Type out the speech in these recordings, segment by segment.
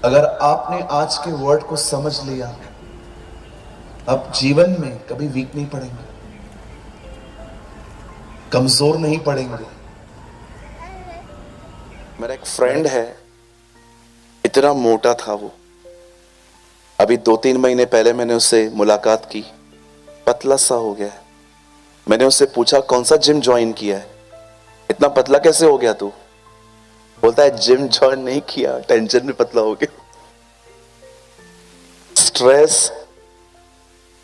अगर आपने आज के वर्ड को समझ लिया, अब जीवन में कभी वीक नहीं पड़ेंगे, कमजोर नहीं पड़ेंगे। मेरा एक फ्रेंड है, इतना मोटा था वो। अभी 2-3 महीने पहले मैंने उससे मुलाकात की, पतला सा हो गया है। मैंने उससे पूछा कौन सा जिम ज्वाइन किया है, इतना पतला कैसे हो गया तू? बोलता है जिम ज्वाइन नहीं किया, टेंशन में पतला हो गया। स्ट्रेस,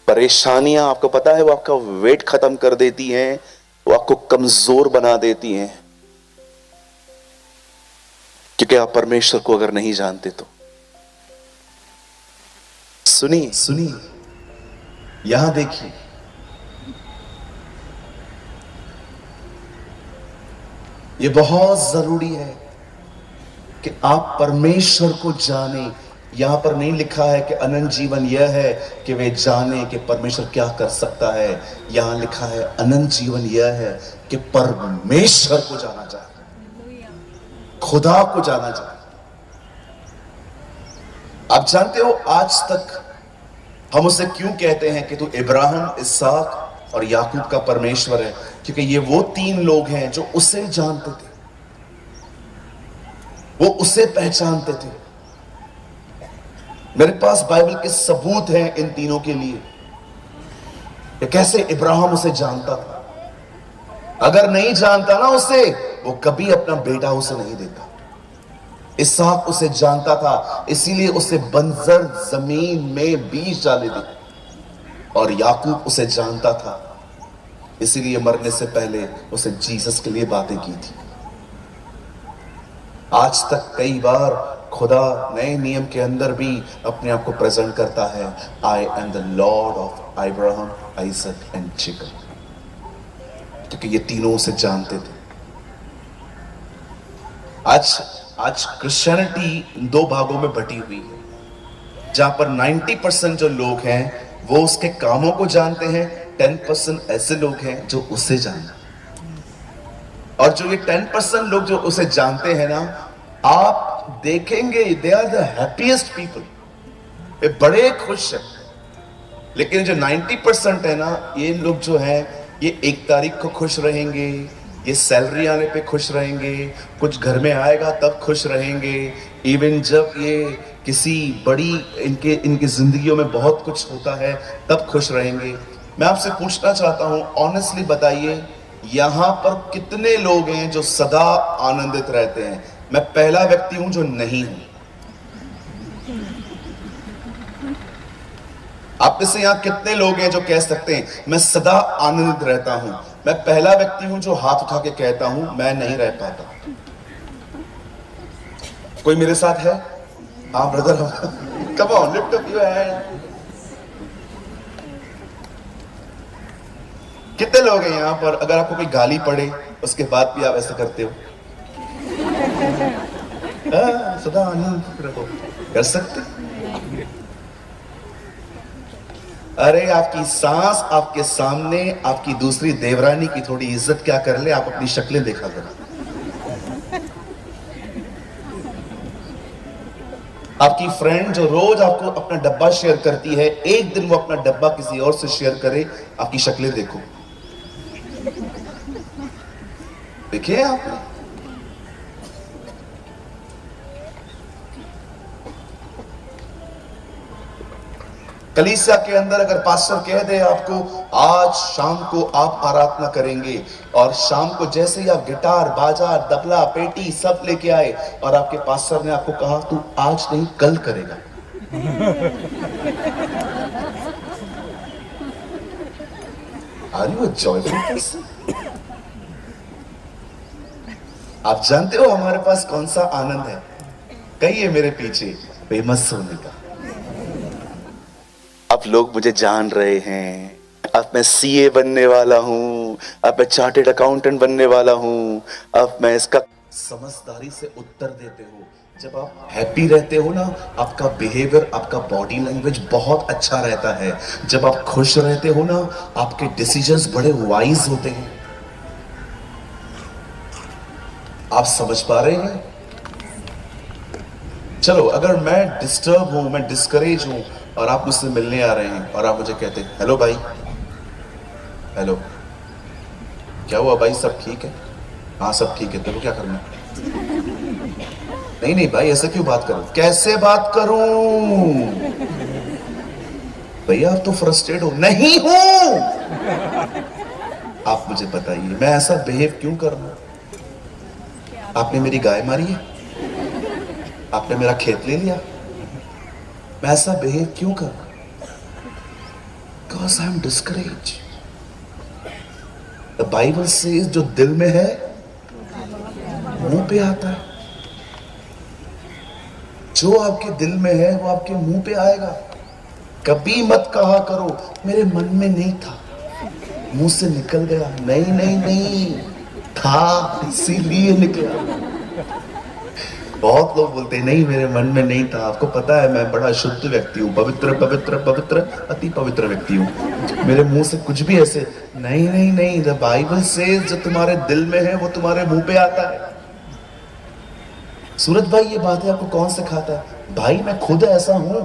परेशानियां, आपको पता है वो आपका वेट खत्म कर देती हैं, वो आपको कमजोर बना देती हैं, क्योंकि आप परमेश्वर को अगर नहीं जानते तो। सुनिए, यहां देखिए, ये बहुत जरूरी है कि आप परमेश्वर को जाने। यहां पर नहीं लिखा है कि अनंत जीवन यह है कि वे जाने कि परमेश्वर क्या कर सकता है। यहां लिखा है अनंत जीवन यह है कि परमेश्वर को जाना जाए, खुदा को जाना जाए। आप जानते हो आज तक हम उसे क्यों कहते हैं कि तू इब्राहिम, इसहाक और याकूब का परमेश्वर है? क्योंकि ये वो 3 लोग हैं जो उसे जानते थे, वो उसे पहचानते थे। मेरे पास बाइबल के सबूत हैं इन तीनों के लिए कि कैसे इब्राहिम उसे जानता था। अगर नहीं जानता ना उसे, वो कभी अपना बेटा उसे नहीं देता। इसहाक उसे जानता था, इसीलिए उसे बंजर जमीन में बीज डाले दिए। और याकूब उसे जानता था, इसीलिए मरने से पहले उसे जीसस के लिए बातें की थी। आज तक कई बार खुदा नए नियम के अंदर भी अपने आप को प्रेजेंट करता है, I am the Lord of Abraham, Isaac and Jacob, क्योंकि ये तीनों उसे जानते थे। आज क्रिश्चियनिटी 2 भागों में बटी हुई है, जहां पर 90% जो लोग हैं वो उसके कामों को जानते हैं, 10% ऐसे लोग हैं जो उसे जानते हैं। और जो ये 10% लोग जो उसे जानते हैं ना, आप देखेंगे they are the happiest people, वे बड़े खुश हैं। लेकिन जो 90% है ना, ये लोग जो हैं ये 1 तारीख को खुश रहेंगे, ये सैलरी आने पे खुश रहेंगे, कुछ घर में आएगा तब खुश रहेंगे, इवन जब ये किसी बड़ी इनकी जिंदगियों में बहुत कुछ होता है तब खुश रहेंगे। मैं आपसे पूछना चाहता हूं, ऑनेस्टली बताइए, यहां पर कितने लोग हैं जो सदा आनंदित रहते हैं? मैं पहला व्यक्ति हूं जो नहीं हूं। आप में से यहां कितने लोग हैं जो कह सकते हैं मैं सदा आनंदित रहता हूं? मैं पहला व्यक्ति हूं जो हाथ उठा के कहता हूं मैं नहीं रह पाता। कोई मेरे साथ है? हाँ brother, come on, lift up your hand. कितने लोग हैं यहां पर अगर आपको कोई गाली पड़े उसके बाद भी आप ऐसा करते हो? सदा आनंद रखो, कर सकते? अरे आपकी सांस आपके सामने, आपकी दूसरी देवरानी की थोड़ी इज्जत क्या कर ले, आप अपनी शक्लें देखा करो। आपकी फ्रेंड जो रोज आपको अपना डब्बा शेयर करती है, एक दिन वो अपना डब्बा किसी और से शेयर करे, आपकी शक्लें देखो। देखिए आपने, कलीसिया के अंदर अगर पास्टर कह दे आपको आज शाम को आप आराधना करेंगे, और शाम को जैसे ही आप गिटार, बाजा, तबला, पेटी सब लेके आए और आपके पास्टर ने आपको कहा तू आज नहीं कल करेगा, are you a joyful person? आप जानते हो हमारे पास कौन सा आनंद है? कहिए मेरे पीछे, फेमस होने का। अब लोग मुझे जान रहे हैं, अब मैं सीए बनने वाला हूं, अब मैं चार्टेड अकाउंटेंट बनने वाला हूं, अब मैं इसका। समझदारी से उत्तर देते हो। जब आप हैप्पी रहते हो ना, आपका बिहेवियर, आपका बॉडी लैंग्वेज बहुत अच्छा रहता है। जब आप खुश रहते हो ना, आपके डिसीजंस बड़े वाइज होते हैं। आप समझ पा रहे हैं? चलो, अगर मैं डिस्टर्ब हूं, मैं डिस्करेज हूं और आप मुझसे मिलने आ रहे हैं और आप मुझे कहते हैं हेलो भाई, हेलो, क्या हुआ भाई, सब ठीक है? हाँ सब ठीक है, तेरे को क्या करना है? नहीं नहीं भाई, ऐसे क्यों बात करूं? कैसे बात करूं भैया, आप तो फ्रस्ट्रेट हो। नहीं हूं, आप मुझे बताइए मैं ऐसा बिहेव क्यों कर रहा हूं? आपने मेरी गाय मारी है, आपने मेरा खेत ले लिया, मैं ऐसा बिहेव क्यों कर रहा हूं? Because I am discourage. The Bible says जो दिल में है मुंह पे आता है। जो आपके दिल में है वो आपके मुंह पे आएगा। कभी मत कहा करो मेरे मन में नहीं था, मुंह से निकल गया। नहीं नहीं नहीं, था इसीलिए निकला। बहुत लोग बोलते हैं नहीं मेरे मन में नहीं था। आपको पता है मैं बड़ा शुद्ध व्यक्ति हूँ, पवित्र पवित्र पवित्र अति पवित्र व्यक्ति हूँ। मेरे मुंह से कुछ भी ऐसे नहीं नहीं नहीं। द बाइबल सेज जो तुम्हारे दिल में है वो तुम्हारे मुंह पे आता है। सूरज भाई ये बात है आपको कौन सिखाता है? भाई मैं खुद ऐसा हूं।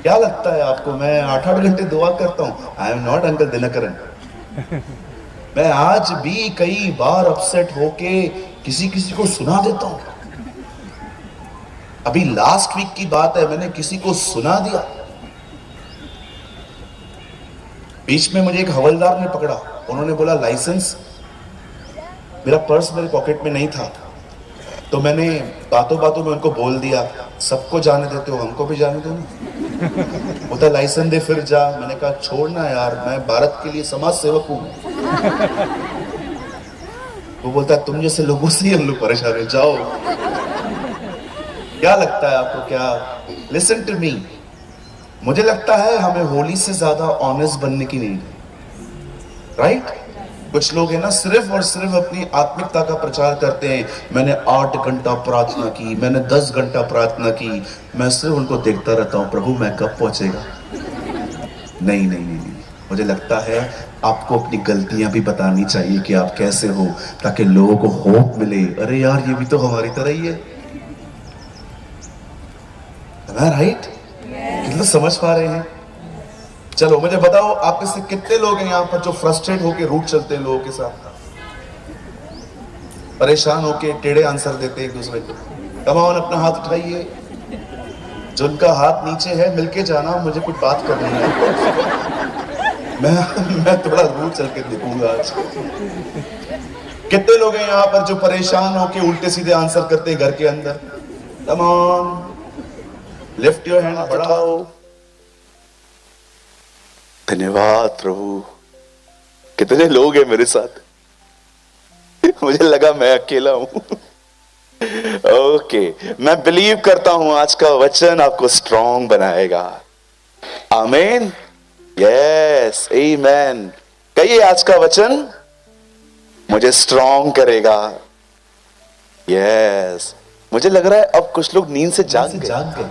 क्या लगता है आपको मैं 8-8 घंटे दुआ करता हूं? I am not uncle Dinakaran. मैं आज भी कई बार अपसेट होके किसी किसी को सुना देता हूं। अभी लास्ट वीक की बात है, मैंने किसी को सुना दिया। बीच में मुझे एक हवलदार ने पकड़ा, उन्होंने बोला लाइसेंस। मेरा पर्स मेरे पॉकेट में नहीं था, तो मैंने बातों बातों में उनको बोल दिया सबको जाने देते हो, हमको भी जाने दो ना। बोलता लाइसेंस दे फिर जा। मैंने कहा छोड़ना यार, मैं भारत के लिए समाज सेवक हूं। वो बोलता तुम जैसे लोगों से ही हम लोग परेशान है, जाओ। क्या लगता है आपको? क्या? लिसन टू मी, मुझे लगता है हमें होली से ज्यादा ऑनेस्ट बनने की नीड है, राइट? कुछ लोग है ना सिर्फ और सिर्फ अपनी आत्मिकता का प्रचार करते हैं। मैंने 8 घंटा प्रार्थना की, मैंने 10 घंटा प्रार्थना की, मैं सिर्फ उनको देखता रहता हूं प्रभु मैं कब पहुंचेगा। नहीं नहीं नहीं, मुझे लगता है आपको अपनी गलतियां भी बतानी चाहिए कि आप कैसे हो, ताकि लोगों को होप मिले। अरे यार ये भी तो हमारी तरह ही है, राइट? कितना समझ पा रहे हैं? चलो मुझे बताओ आप में से कितने लोग हैं यहां पर जो फ्रस्ट्रेट होके रूट चलते हैं लोगों के साथ, परेशान होके टेढ़े आंसर देते हैं एक दूसरे को? कम ऑन, अपना हाथ उठाइए। जिनका हाथ नीचे है मिलके जाना, मुझे कुछ बात करनी है। मैं थोड़ा रूट चल के देखूंगा आज। कितने लोग हैं यहां पर जो परेशान होके उल्टे सीधे आंसर करते हैं घर के अंदर? Come on, lift your hand, बढ़ाओ। धन्यवाद प्रभु। कितने लोग हैं मेरे साथ, मुझे लगा मैं अकेला हूं। ओके, मैं बिलीव करता हूं आज का वचन आपको स्ट्रांग बनाएगा। आमीन, यस, आमीन। कहिए आज का वचन मुझे स्ट्रांग करेगा। यस, मुझे लग रहा है अब कुछ लोग नींद से जाग गए।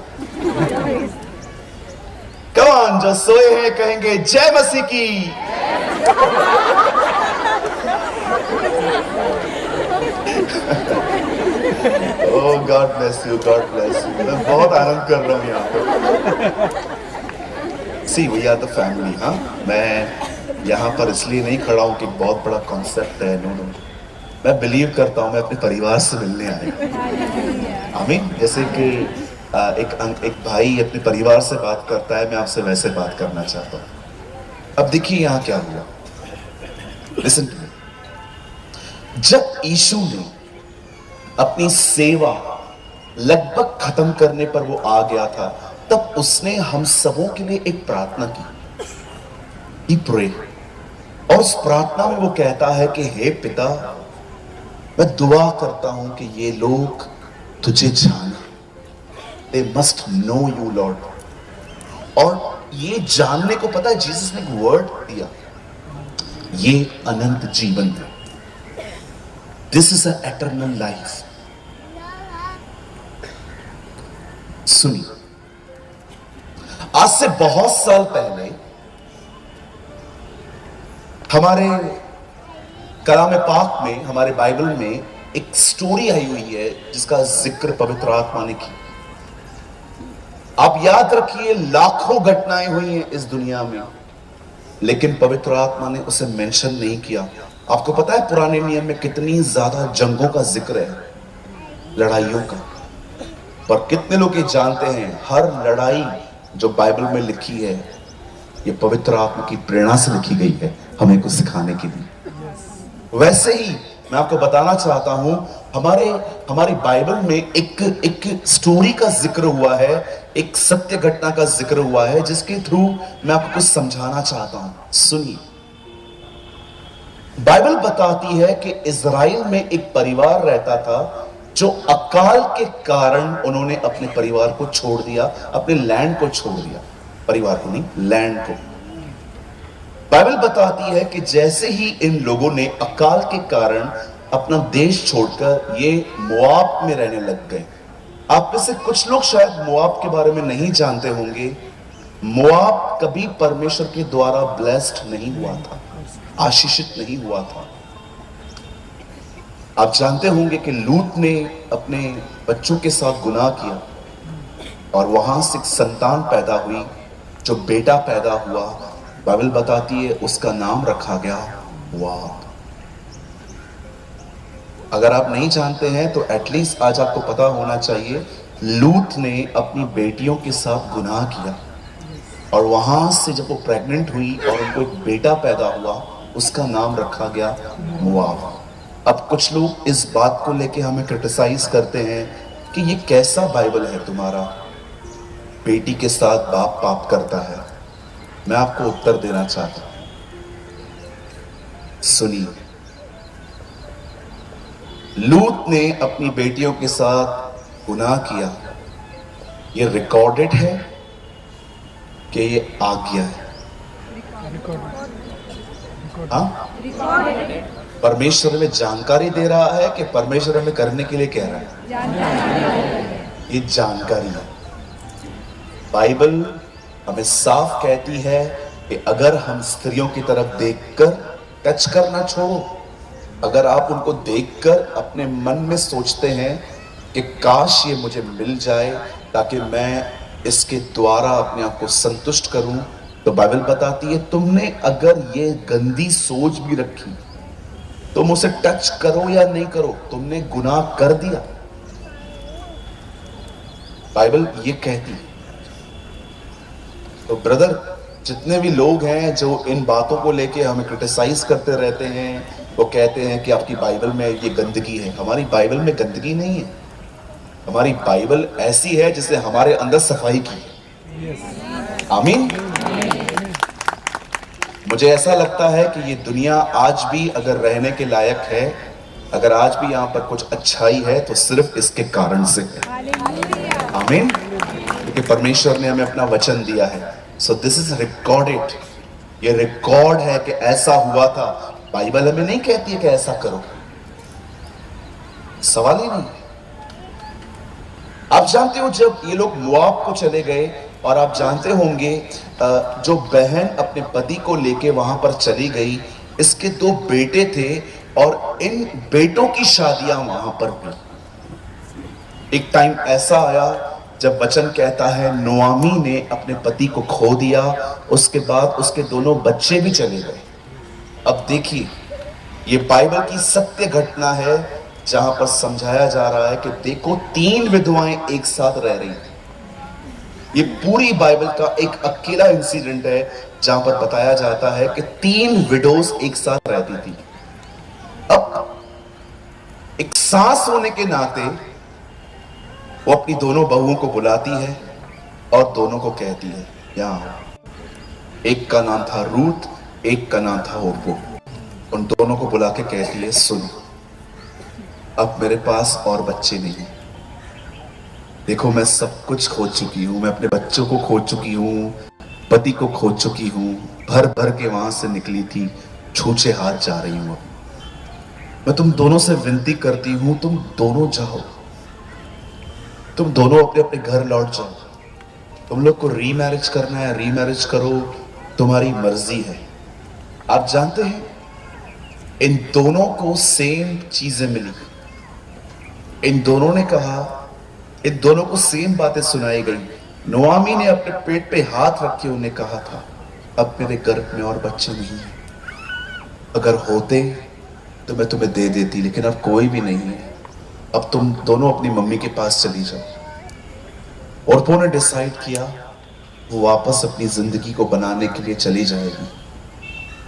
कौन जो सोए हैं कहेंगे जय मसीह की। Oh God bless you, God bless you. मैं बहुत आनंद कर रहा हूं यहाँ पे। See we are the family. हाँ, मैं यहाँ पर इसलिए नहीं खड़ा हूँ कि बहुत बड़ा कॉन्सेप्ट है, नो नो। मैं बिलीव करता हूँ मैं अपने परिवार से मिलने आया। आमीन। जैसे कि एक भाई अपने परिवार से बात करता है, मैं आपसे वैसे बात करना चाहता हूं। अब देखिए यहां क्या हुआ, लिसन टू मी। जब यीशु ने अपनी सेवा लगभग खत्म करने पर वो आ गया था, तब उसने हम सबों के लिए एक प्रार्थना की। He prayed, और उस प्रार्थना में वो कहता है कि हे पिता, मैं दुआ करता हूं कि ये लोग तुझे जाने। They must know you, Lord. और ये जानने को, पता है जीसस ने एक वर्ड दिया, ये अनंत जीवन है। This is an eternal life. सुनिए, आज से बहुत साल पहले हमारे कलाम पाक में, हमारे बाइबल में एक स्टोरी आई हुई है जिसका जिक्र पवित्र आत्मा ने की। आप याद रखिए, लाखों घटनाएं हुई हैं इस दुनिया में, लेकिन पवित्र आत्मा ने उसे मेंशन नहीं किया। आपको पता है पुराने नियम में कितनी ज्यादा जंगों का जिक्र है, लड़ाइयों का, पर कितने लोग ये जानते हैं हर लड़ाई जो बाइबल में लिखी है ये पवित्र आत्मा की प्रेरणा से लिखी गई है, हमें कुछ सिखाने के लिए। वैसे ही मैं आपको बताना चाहता हूं, हमारी बाइबल में एक स्टोरी का जिक्र हुआ है, एक सत्य घटना का जिक्र हुआ है, जिसके थ्रू मैं आपको कुछ समझाना चाहता हूं। सुनिए, बाइबल बताती है कि इज़राइल में एक परिवार रहता था जो अकाल के कारण उन्होंने अपने परिवार को छोड़ दिया, अपने लैंड को छोड़ दिया, परिवार को नहीं, लैंड को। बाइबल बताती है कि जैसे ही इन लोगों ने अकाल के कारण अपना देश छोड़कर ये मोआब में रहने लग गए। आप में से कुछ लोग शायद मोआब के बारे में नहीं जानते होंगे। मोआब कभी परमेश्वर के द्वारा ब्लेस्ड नहीं हुआ था, आशीषित नहीं हुआ था। आप जानते होंगे कि लूत ने अपने बच्चों के साथ गुनाह किया और वहां से एक संतान पैदा हुई, जो बेटा पैदा हुआ, बाइबल बताती है उसका नाम रखा गया मोआब। अगर आप नहीं जानते हैं तो एटलीस्ट आज आपको पता होना चाहिए, लूत ने अपनी बेटियों के साथ गुनाह किया और वहां से जब वो प्रेग्नेंट हुई और उनको एक बेटा पैदा हुआ, उसका नाम रखा गया मोआब। अब कुछ लोग इस बात को लेके हमें क्रिटिसाइज करते हैं कि ये कैसा बाइबल है तुम्हारा, बेटी के साथ बाप पाप करता है। मैं आपको उत्तर देना चाहता हूं, सुनिए। लूत ने अपनी बेटियों के साथ गुनाह किया, ये रिकॉर्डेड है कि ये आज्ञा है? हाँ, परमेश्वर हमें जानकारी दे रहा है कि परमेश्वर हमें करने के लिए कह रहा है? ये जानकारी है। बाइबल हमें साफ कहती है कि अगर हम स्त्रियों की तरफ देखकर टच करना छोड़ो, अगर आप उनको देखकर अपने मन में सोचते हैं कि काश ये मुझे मिल जाए ताकि मैं इसके द्वारा अपने आप को संतुष्ट करूं, तो बाइबल बताती है तुमने अगर ये गंदी सोच भी रखी, तुम उसे टच करो या नहीं करो, तुमने गुनाह कर दिया। बाइबल ये कहती है। तो ब्रदर, जितने भी लोग हैं जो इन बातों को लेके हमें क्रिटिसाइज करते रहते हैं, वो कहते हैं कि आपकी बाइबल में ये गंदगी है। हमारी बाइबल में गंदगी नहीं है, हमारी बाइबल ऐसी है जिसे हमारे अंदर सफाई की है। आमीन। मुझे ऐसा लगता है कि ये दुनिया आज भी अगर रहने के लायक है, अगर आज भी यहाँ पर कुछ अच्छाई है, तो सिर्फ इसके कारण से है। आमीन। क्योंकि परमेश्वर ने हमें अपना वचन दिया है। सो दिस इज रिकॉर्डेड, ये रिकॉर्ड है कि ऐसा हुआ था। बाइबल हमें नहीं कहती है कि ऐसा करो, सवाल ही नहीं। आप जानते हो जब ये लोग मोआब को चले गए, और आप जानते होंगे जो बहन अपने पति को लेके वहां पर चली गई, इसके 2 बेटे थे और इन बेटों की शादियां वहां पर हुई। एक टाइम ऐसा आया जब वचन कहता है नोआमी ने अपने पति को खो दिया, उसके बाद उसके दोनों बच्चे भी चले गए। अब देखिए, ये बाइबल की सत्य घटना है जहां पर समझाया जा रहा है कि देखो 3 विधवाएं एक साथ रह रही थी। ये पूरी बाइबल का एक अकेला इंसिडेंट है जहां पर बताया जाता है कि 3 विडोज एक साथ रहती थी। अब एक सास होने के नाते वो अपनी दोनों बहुओं को बुलाती है और दोनों को कहती है यहां। एक का नाम था रूथ, एक का नाम था ओर्पा। उन दोनों को बुला के कहती है सुनो, अब मेरे पास और बच्चे नहीं, देखो मैं सब कुछ खो चुकी हूं, मैं अपने बच्चों को खो चुकी हूं, पति को खो चुकी हूं, भर भर के वहां से निकली थी, छूछे हाथ जा रही हूं। मैं तुम दोनों से विनती करती हूं, तुम दोनों जाओ, तुम दोनों अपने अपने घर लौट जाओ। तुम लोग को रीमैरिज करना है, रीमैरिज करो, तुम्हारी मर्जी है। आप जानते हैं इन दोनों को सेम चीजें मिली, इन दोनों ने कहा, इन दोनों को सेम बातें सुनाई गई। नोआमी ने अपने पेट पे हाथ रख के उन्हें कहा था, अब मेरे गर्भ में और बच्चे नहीं हैं, अगर होते तो मैं तुम्हें दे देती, लेकिन अब कोई भी नहीं है, अब तुम दोनों अपनी मम्मी के पास चली जाओ। और उन्होंने डिसाइड किया वो वापस अपनी जिंदगी को बनाने के लिए चली जाएगी।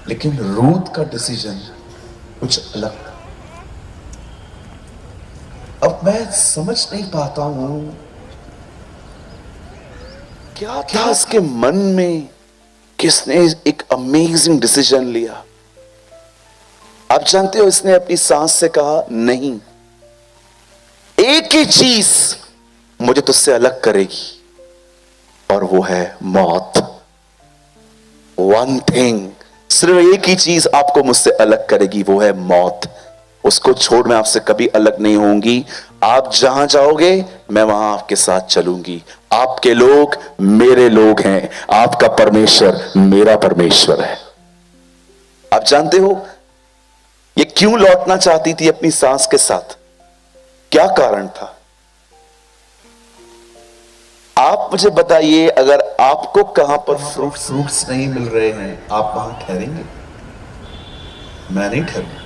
लेकिन रूथ का डिसीजन कुछ अलग था। अब मैं समझ नहीं पाता हूं क्या था उसके मन में, किसने एक अमेजिंग डिसीजन लिया। आप जानते हो, इसने अपनी सांस से कहा, नहीं, एक ही चीज मुझे तुझसे अलग करेगी, और वो है मौत। वन थिंग, सिर्फ एक ही चीज आपको मुझसे अलग करेगी, वो है मौत। उसको छोड़ मैं आपसे कभी अलग नहीं होंगी। आप जहां जाओगे मैं वहां आपके साथ चलूंगी। आपके लोग मेरे लोग हैं, आपका परमेश्वर मेरा परमेश्वर है। आप जानते हो ये क्यों लौटना चाहती थी अपनी सांस के साथ? क्या कारण था? आप मुझे बताइए, अगर आपको कहां पर फ्रूट्स नहीं मिल रहे हैं, आप वहां ठहरेंगे? मैं नहीं ठहरूंगा।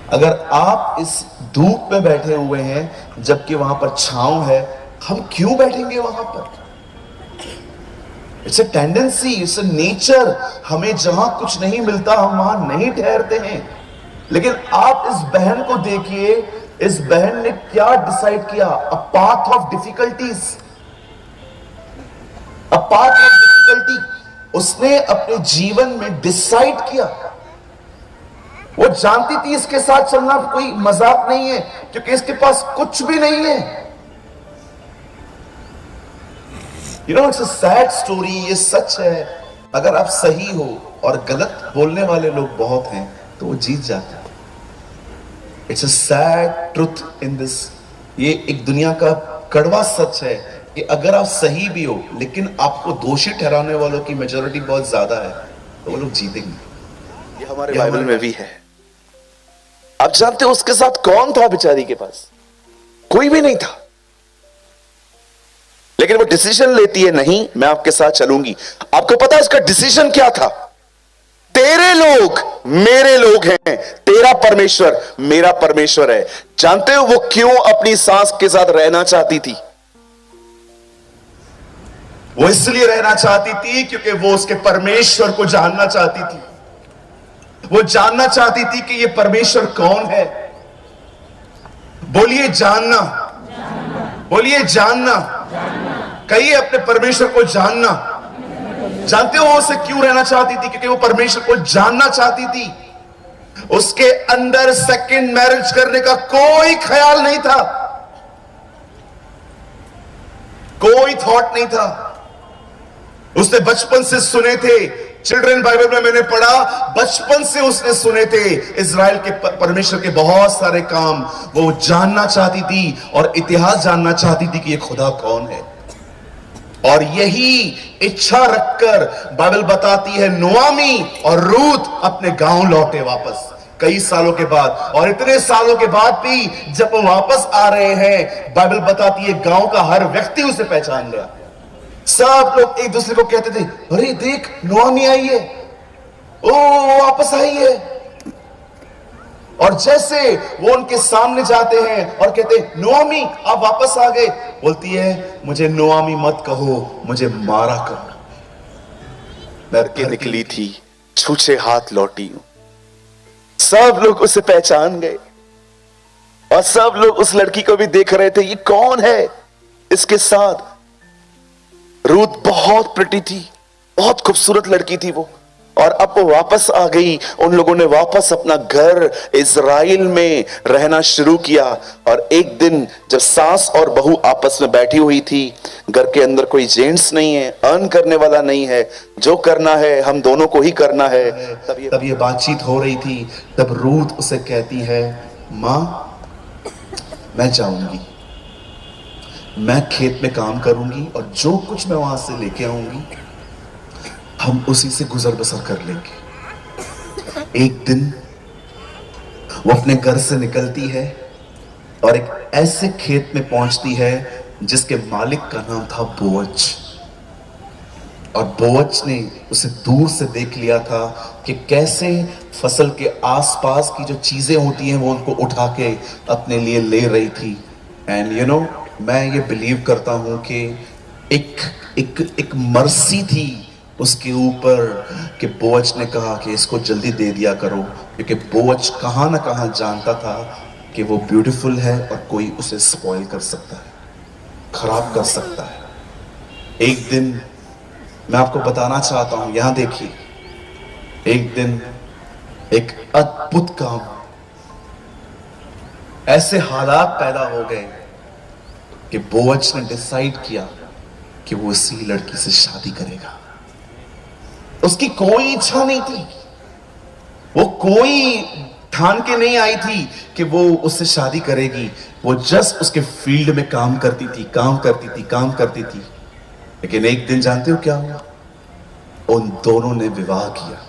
अगर आप इस धूप में बैठे हुए हैं जबकि वहां पर छांव है, हम क्यों बैठेंगे वहां पर? It's a tendency, it's a nature. हमें जहां कुछ नहीं मिलता हम वहां नहीं ठहरते हैं। लेकिन आप इस बहन को देखिए, इस बहन ने क्या डिसाइड किया? A path of difficulties, a path of difficulty. उसने अपने जीवन में डिसाइड किया। वो जानती थी इसके साथ चलना कोई मजाक नहीं है, क्योंकि इसके पास कुछ भी नहीं है। You know, it's a sad story. ये सच है। अगर आप सही हो और गलत बोलने वाले लोग बहुत हैं तो वो जीत जाता है। It's a sad truth in this. ये एक दुनिया का कड़वा सच है कि अगर आप सही भी हो लेकिन आपको दोषी ठहराने वालों की मेजॉरिटी बहुत ज्यादा है तो वो लोग जीतेंगे। ये हमारे बाइबल में भी है। आप जानते हो उसके साथ कौन था? बेचारी के पास कोई भी नहीं था, लेकिन वो डिसीजन लेती है, नहीं मैं आपके साथ चलूंगी। आपको पता है उसका डिसीजन क्या था? तेरे लोग मेरे लोग हैं, तेरा परमेश्वर मेरा परमेश्वर है। जानते हो वो क्यों अपनी सास के साथ रहना चाहती थी? वो इसलिए रहना चाहती थी क्योंकि वो उसके परमेश्वर को जानना चाहती थी। वो जानना चाहती थी कि ये परमेश्वर कौन है। बोलिए जानना, बोलिए जानना। कहिए अपने परमेश्वर को जानना। जानते हो वो उसे क्यों रहना चाहती थी? क्योंकि वो परमेश्वर को जानना चाहती थी। उसके अंदर सेकंड मैरिज करने का कोई ख्याल नहीं था, कोई थॉट नहीं था। उसने बचपन से सुने थे, चिल्ड्रन बाइबल में मैंने पढ़ा, बचपन से उसने सुने थे इज़राइल के परमेश्वर के बहुत सारे काम। वो जानना चाहती थी और इतिहास जानना चाहती थी कि ये खुदा कौन है। और यही इच्छा रखकर बाइबल बताती है नोआमी और रूथ अपने गांव लौटे वापस कई सालों के बाद। और इतने सालों के बाद भी जब वो वापस आ रहे हैं, बाइबल बताती है गांव का हर व्यक्ति उसे पहचान गया। सब लोग एक दूसरे को कहते थे, अरे देख नोआमी आई है, ओ वापस आई है। और जैसे वो उनके सामने जाते हैं और कहते हैं नोआमी आप वापस आ गए, बोलती है मुझे नोआमी मत कहो, मुझे मारा करो। डर के निकली थी, छूछे हाथ लौटी हूं। सब लोग उसे पहचान गए और सब लोग उस लड़की को भी देख रहे थे, ये कौन है इसके साथ। रूथ बहुत प्रिटी थी, बहुत खूबसूरत लड़की थी वो। और अब वो वापस आ गई। उन लोगों ने वापस अपना घर इज़राइल में रहना शुरू किया। और एक दिन जब सास और बहू आपस में बैठी हुई थी, घर के अंदर कोई जेंट्स नहीं है, अर्न करने वाला नहीं है, जो करना है हम दोनों को ही करना है। तब ये बातचीत हो रही थी। तब रूथ उसे कहती है, मां मैं जाऊंगी, मैं खेत में काम करूंगी और जो कुछ मैं वहां से लेके आऊंगी हम उसी से गुजर बसर कर लेंगे। एक दिन वो अपने घर से निकलती है और एक ऐसे खेत में पहुंचती है जिसके मालिक का नाम था बोअज। और बोअज ने उसे दूर से देख लिया था कि कैसे फसल के आसपास की जो चीजें होती हैं वो उनको उठा के अपने लिए ले रही थी। एंड यू नो, मैं ये बिलीव करता हूं कि एक एक एक मर्सी थी उसके ऊपर कि बोअज ने कहा कि इसको जल्दी दे दिया करो, क्योंकि बोअज कहां ना कहां जानता था कि वो ब्यूटीफुल है और कोई उसे स्पॉइल कर सकता है, खराब कर सकता है। एक दिन मैं आपको बताना चाहता हूं, यहां देखिए, एक दिन एक अद्भुत काम, ऐसे हालात पैदा हो गए कि बोअज ने डिसाइड किया कि वो इसी लड़की से शादी करेगा। उसकी कोई इच्छा नहीं थी, वो कोई ठान के नहीं आई थी कि वो उससे शादी करेगी। वो जस्ट उसके फील्ड में काम करती थी, काम करती थी, काम करती थी। लेकिन एक दिन जानते हो क्या हुआ? उन दोनों ने विवाह किया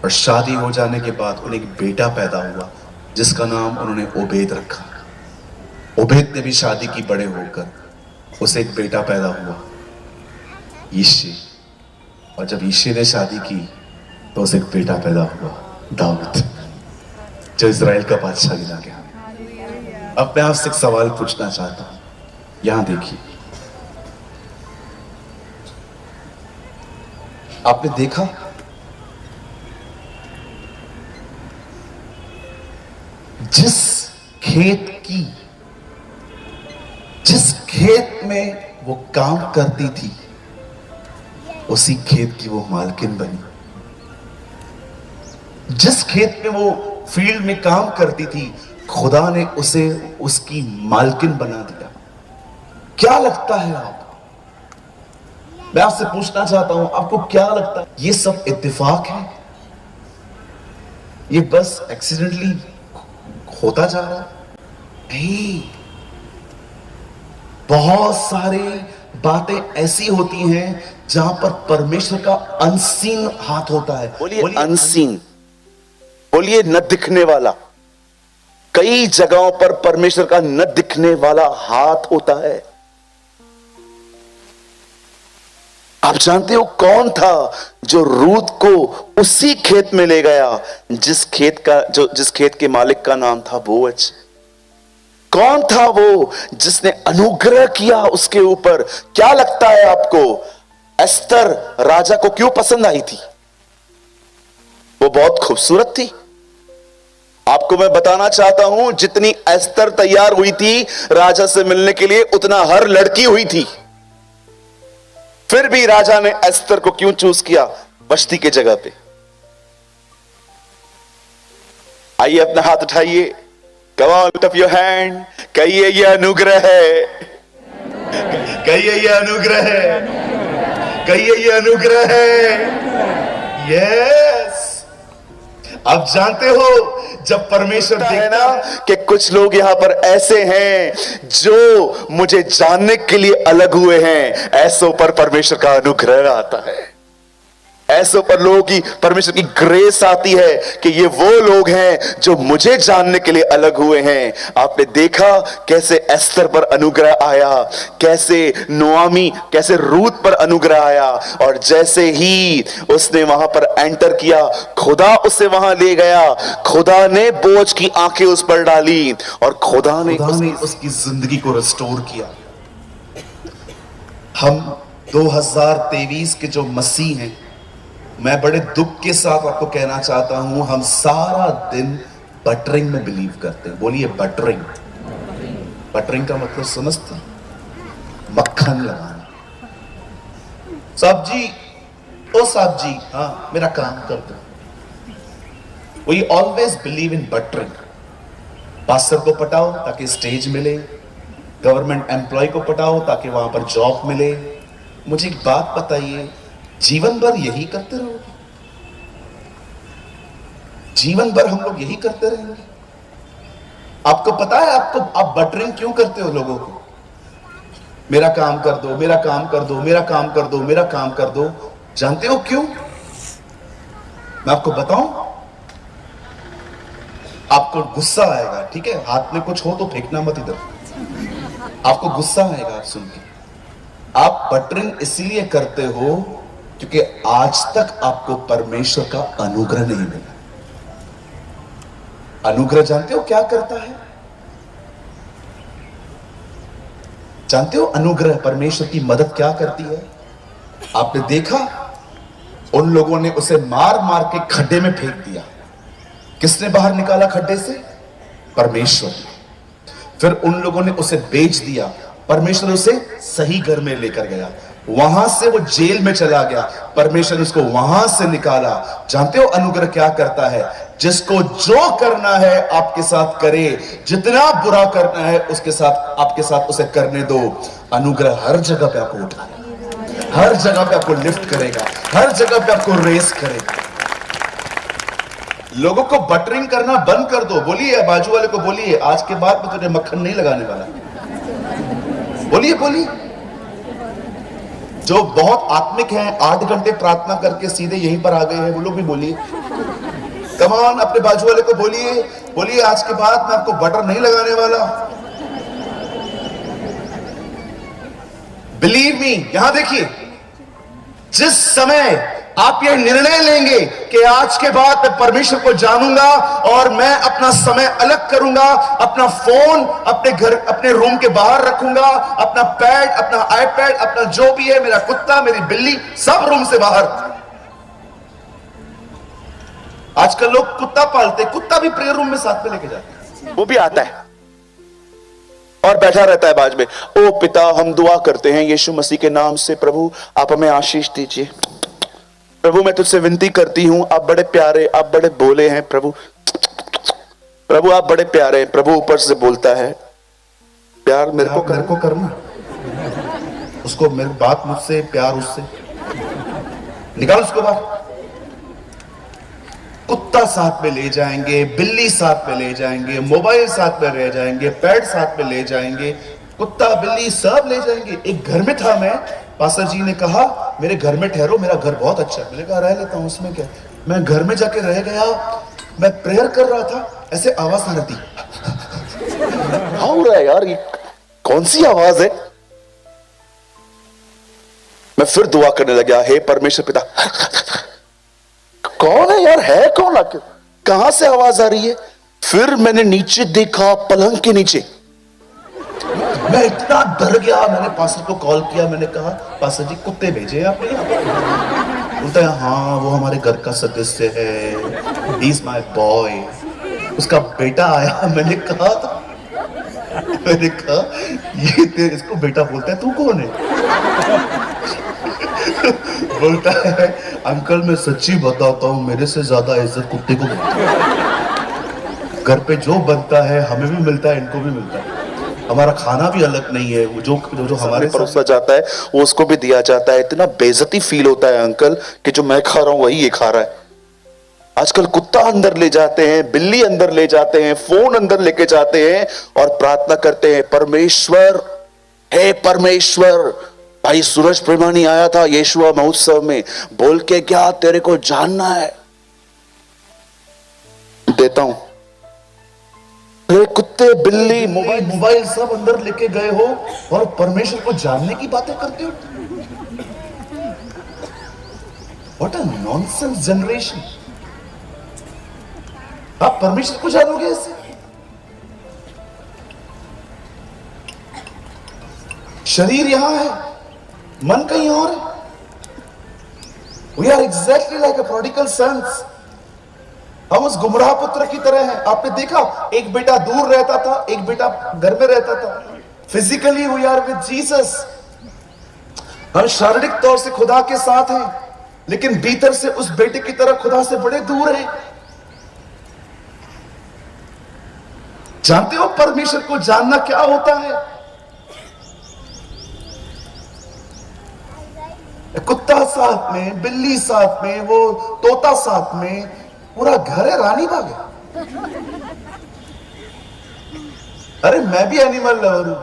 और शादी हो जाने के बाद उन्हें एक बेटा पैदा हुआ जिसका नाम उन्होंने ओबेद रखा। ओबेद ने भी शादी की बड़े होकर, उसे एक बेटा पैदा हुआ, यिशे। और जब यिशे ने शादी की तो उसे एक बेटा पैदा हुआ, दाऊद, जो इजराइल का बादशाह गिना गया। अब मैं आपसे एक सवाल पूछना चाहता हूं, यहां देखिए, आपने देखा जिस खेत में वो काम करती थी उसी खेत की वो मालकिन बनी। जिस खेत में वो फील्ड में काम करती थी खुदा ने उसे उसकी मालकिन बना दिया। क्या लगता है आप? मैं आपसे पूछना चाहता हूं, आपको क्या लगता है ये सब इत्तेफाक है? ये बस एक्सीडेंटली होता जा रहा है? नहीं, बहुत सारी बातें ऐसी होती हैं जहां पर परमेश्वर का अनसीन हाथ होता है। बोलिए अनसीन, बोलिए न दिखने वाला। कई जगहों पर परमेश्वर का न दिखने वाला हाथ होता है। आप जानते हो कौन था जो रूत को उसी खेत में ले गया जिस खेत के मालिक का नाम था बोअज? कौन था वो जिसने अनुग्रह किया उसके ऊपर? क्या लगता है आपको एस्तर राजा को क्यों पसंद आई थी? वो बहुत खूबसूरत थी। आपको मैं बताना चाहता हूं, जितनी एस्तर तैयार हुई थी राजा से मिलने के लिए उतना हर लड़की हुई थी। फिर भी राजा ने एस्तर को क्यों चूज किया बश्ती के जगह पे? आइए अपना हाथ उठाइए, come on, lift up your hand, कहिए ये अनुग्रह है, कहिए ये अनुग्रह है, कहिए ये अनुग्रह है। यस, आप जानते हो जब परमेश्वर देखता है ना कि कुछ लोग यहां पर ऐसे हैं जो मुझे जानने के लिए अलग हुए हैं, ऐसों पर परमेश्वर का अनुग्रह आता है। ऐसों पर लोगों की परमेश्वर की ग्रेस आती है कि ये वो लोग हैं जो मुझे जानने के लिए अलग हुए हैं। आपने देखा कैसे एस्तर पर अनुग्रह आया, कैसे नोआमी, कैसे रूत पर अनुग्रह आया, और जैसे ही उसने वहां पर एंटर किया खुदा उसे वहां ले गया। खुदा ने बोझ की आंखें उस पर डाली और खुदा ने उसकी जिंदगी को रिस्टोर किया। हम 2023 के जो मसीह हैं, मैं बड़े दुख के साथ आपको कहना चाहता हूं, हम सारा दिन बटरिंग में बिलीव करते हैं। बोलिए बटरिंग। बटरिंग का मतलब समझते हैं? मक्खन लगाना। साहब जी, ओ साहब जी, हाँ मेरा काम कर दो। We always believe in buttering. Pastor को पटाओ ताकि स्टेज मिले, गवर्नमेंट एम्प्लॉय को पटाओ ताकि वहां पर जॉब मिले। मुझे एक बात बताइए, जीवन भर यही करते रहोगे? जीवन भर हम लोग यही करते रहेंगे? आपको पता है आप बटरिंग क्यों करते हो लोगों को? मेरा काम कर दो, मेरा काम कर दो, मेरा काम कर दो, मेरा काम कर दो। जानते हो क्यों? मैं आपको बताऊं। आप आपको गुस्सा आएगा, ठीक है, हाथ में कुछ हो तो फेंकना मत इधर, आपको गुस्सा आएगा सुन के। आप बटरिंग इसलिए करते हो क्योंकि आज तक आपको परमेश्वर का अनुग्रह नहीं मिला। अनुग्रह जानते हो क्या करता है? जानते हो अनुग्रह, परमेश्वर की मदद क्या करती है? आपने देखा उन लोगों ने उसे मार मार के खड्डे में फेंक दिया। किसने बाहर निकाला खड्डे से? परमेश्वर। फिर उन लोगों ने उसे बेच दिया, परमेश्वर उसे सही घर में लेकर गया। वहां से वो जेल में चला गया, परमेश्वर उसको वहां से निकाला। जानते हो अनुग्रह क्या करता है? जिसको जो करना है आपके साथ करे, जितना बुरा करना है उसके साथ आपके साथ उसे करने दो। अनुग्रह हर जगह पे आपको उठाएगा, हर जगह पे आपको लिफ्ट करेगा, हर जगह पे आपको रेस करेगा। लोगों को बटरिंग करना बंद कर दो। बोलिए बाजू वाले को, बोलिए आज के बाद मैं तुझे मक्खन नहीं लगाने वाला। बोलिए बोलिए। जो बहुत आत्मिक हैं, 8 घंटे प्रार्थना करके सीधे यहीं पर आ गए हैं, वो लोग भी बोलिए। कम ऑन, अपने बाजू वाले को बोलिए, बोलिए आज के बाद मैं आपको बटर नहीं लगाने वाला। बिलीव मी, यहां देखिए, जिस समय आप ये निर्णय लेंगे कि आज के बाद मैं परमेश्वर को जानूंगा और मैं अपना समय अलग करूंगा, अपना फोन अपने घर, अपने रूम के बाहर रखूंगा, अपना पैड, अपना आईपैड, अपना जो भी है, मेरा कुत्ता, मेरी बिल्ली, सब रूम से बाहर। आजकल लोग कुत्ता पालते, कुत्ता भी प्रेयर रूम में साथ में लेके जाते हैं। वो भी आता है और बैठा रहता है बाज में, ओ पिता हम दुआ करते हैं यीशु मसीह के नाम से, प्रभु आप हमें आशीष दीजिए, प्रभु मैं तुझसे विनती करती हूं, आप बड़े प्यारे, आप बड़े भोले हैं प्रभु, प्रभु आप बड़े प्यारे हैं। प्रभु ऊपर से बोलता है, प्यार मेरे को करना, उसको मेरी बात मुझसे, प्यार उससे, निकाल उसको बाहर। कुत्ता साथ में ले जाएंगे, बिल्ली साथ में ले जाएंगे, मोबाइल साथ में ले जाएंगे, पैड साथ में ले जाएंगे, कुत्ता बिल्ली सब ले जाएंगे। एक घर में था मैं, पास्टर जी ने कहा मेरे घर में ठहरो, मेरा घर बहुत अच्छा है। मैंने कहा रह लेता हूं, उसमें क्या। मैं घर में जाके रह गया, मैं प्रेयर कर रहा था, ऐसे आवाज आ रही थी। हाँ हो रहा है यार, ये कौन सी आवाज है? मैं फिर दुआ करने लगा, हे परमेश्वर पिता, कौन है यार, है कौन, आके कहां से आवाज आ रही है? फिर मैंने नीचे देखा, पलंग के नीचे। मैं इतना डर गया, मैंने पास्टर को कॉल किया, मैंने कहा पास्टर जी कुत्ते भेजे आपने यहाँ? बोलता है हाँ वो हमारे घर का सदस्य है, ही इज माय बॉय। उसका बेटा आया, मैंने कहा ये तेरे इसको बेटा बोलता है, तू कौन है? बोलता है अंकल मैं सच्ची बताता हूँ, मेरे से ज्यादा इज्जत कुत्ते को मिलती है। घर पे जो बनता है हमें भी मिलता है, इनको भी मिलता है। हमारा खाना भी अलग नहीं है, वो जो हमारे परोसा जाता है वो उसको भी दिया जाता है। इतना बेइज्जती फील होता है अंकल कि जो मैं खा रहा हूं वही ये खा रहा है। आजकल कुत्ता अंदर ले जाते हैं, बिल्ली अंदर ले जाते हैं, फोन अंदर लेके जाते हैं और प्रार्थना करते हैं, परमेश्वर, हे परमेश्वर। भाई सूरज प्रेमानी आया था यीशुआ महोत्सव में, बोल के क्या तेरे को जानना है, देता हूं। कुत्ते बिल्ली मोबाइल सब अंदर लेके गए हो और परमेश्वर को जानने की बातें करते हो। What a nonsense generation. आप परमेश्वर को जानोगे ऐसे? शरीर यहां है, मन कहीं और है। We are exactly like a prodigal sons. हम उस गुमराह पुत्र की तरह हैं। आपने देखा, एक बेटा दूर रहता था, एक बेटा घर में रहता था। Physically we are with Jesus, हम शारीरिक तौर से खुदा के साथ हैं, लेकिन भीतर से उस बेटे की तरह खुदा से बड़े दूर हैं। जानते हो परमेश्वर को जानना क्या होता है? कुत्ता साथ में, बिल्ली साथ में, वो तोता साथ में, पूरा घर है रानी बाग है। अरे मैं भी एनिमल लवर हूं।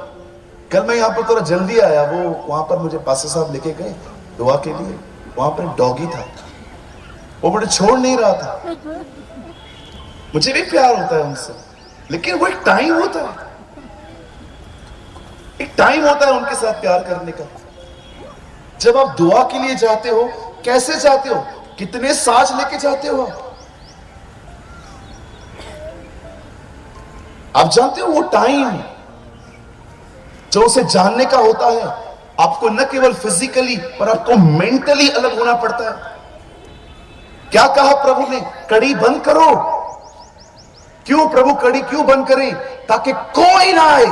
कल मैं यहां पर थोड़ा जल्दी आया, वो वहां पर मुझे पास्टर साहब लेके गए दुआ के लिए। वहां पर डॉगी था, वो मुझे छोड़ नहीं रहा था। मुझे भी प्यार होता है उनसे, लेकिन वो एक टाइम होता है, एक टाइम होता है उनके साथ प्यार करने का। जब आप दुआ के लिए जाते हो, कैसे जाते हो, कितने साज लेके जाते हो आप जानते हो वो टाइम जो उसे जानने का होता है, आपको न केवल फिजिकली पर आपको मेंटली अलग होना पड़ता है। क्या कहा प्रभु ने? कड़ी बंद करो। क्यों प्रभु कड़ी क्यों बंद करें? ताकि कोई ना आए।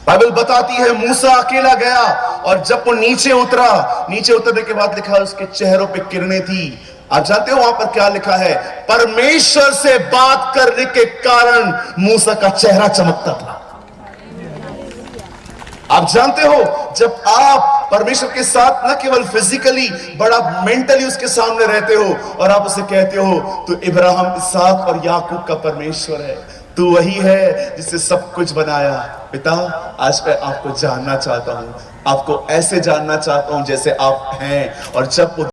बाइबल बताती है मूसा अकेला गया और जब वो नीचे उतरा, नीचे उतरने के बाद लिखा है उसके चेहरों पे किरणें थी। आप जानते हो वहां पर क्या लिखा है? परमेश्वर से बात करने के कारण मूसा का चेहरा चमकता था। आप जानते हो जब आप परमेश्वर के साथ न केवल फिजिकली बड़ा मेंटली उसके सामने रहते हो और आप उसे कहते हो तू इब्राहिम, इसहाक और याकूब का परमेश्वर है, तू वही है जिससे सब कुछ बनाया। पिता, आज मैं आपको जानना चाहता हूं, आपको ऐसे जानना चाहता हूं जैसे आप हैं। और जब वो